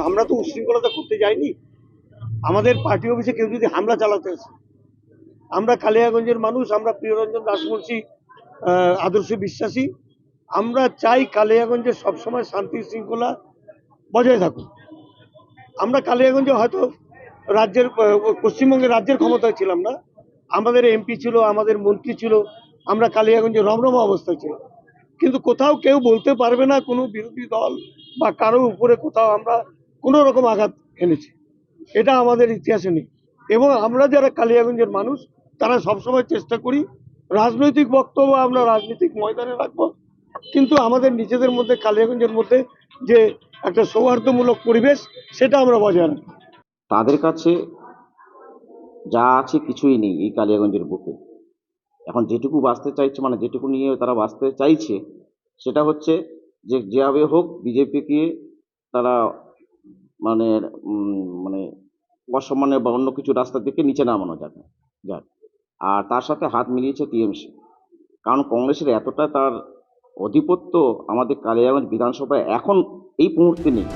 আমরা তো উশৃঙ্খলতা করতে যাইনি। আমাদের পার্টি অফিসে কেউ যদি হামলা চালাতে আসে, আমরা কালিয়াগঞ্জের মানুষ, আমরা প্রিয়রঞ্জন দাসমুন্সী আদর্শে বিশ্বাসী। আমরা চাই কালিয়াগঞ্জে সবসময় শান্তি শৃঙ্খলা বজায় থাকুক। আমরা কালিয়াগঞ্জে হয়তো রাজ্যের পশ্চিমবঙ্গের রাজ্যের ক্ষমতায় ছিলাম না, আমাদের এমপি ছিল, আমাদের মন্ত্রী ছিল, আমরা কালিয়াগঞ্জে রমরমা অবস্থায় ছিলাম, কিন্তু কোথাও কেউ বলতে পারবে না কোনো বিরোধী দল বা কারো উপরে কোথাও আমরা কোনো রকম আঘাত এনেছি। এটা আমাদের ইতিহাসে নেই। এবং আমরা যারা কালিয়াগঞ্জের মানুষ তারা সবসময় চেষ্টা করি রাজনৈতিক বক্তব্য আমরা রাজনৈতিক ময়দানে রাখবো, কিন্তু আমাদের নিজেদের মধ্যে কালিয়াগঞ্জের মধ্যে যে একটা সৌহার্দ্যমূলক পরিবেশ সেটা আমরা বজায় রাখবো। তাদের কাছে যা আছে কিছুই নেই এই কালিয়াগঞ্জের বুকে। এখন যেটুকু বাঁচতে চাইছে, মানে যেটুকু নিয়ে তারা বাঁচতে চাইছে, সেটা হচ্ছে যে যেভাবে হোক বিজেপিকে তারা মানে মানে অসম্মানে বা অন্য কিছু রাস্তা থেকে নিচে নামানো যাবে যাক। আর তার সাথে হাত মিলিয়েছে টিএমসি, কারণ কংগ্রেসের এতটা তার আধিপত্য আমাদের কালিয়াগঞ্জ বিধানসভায় এখন এই মুহূর্তে নেই।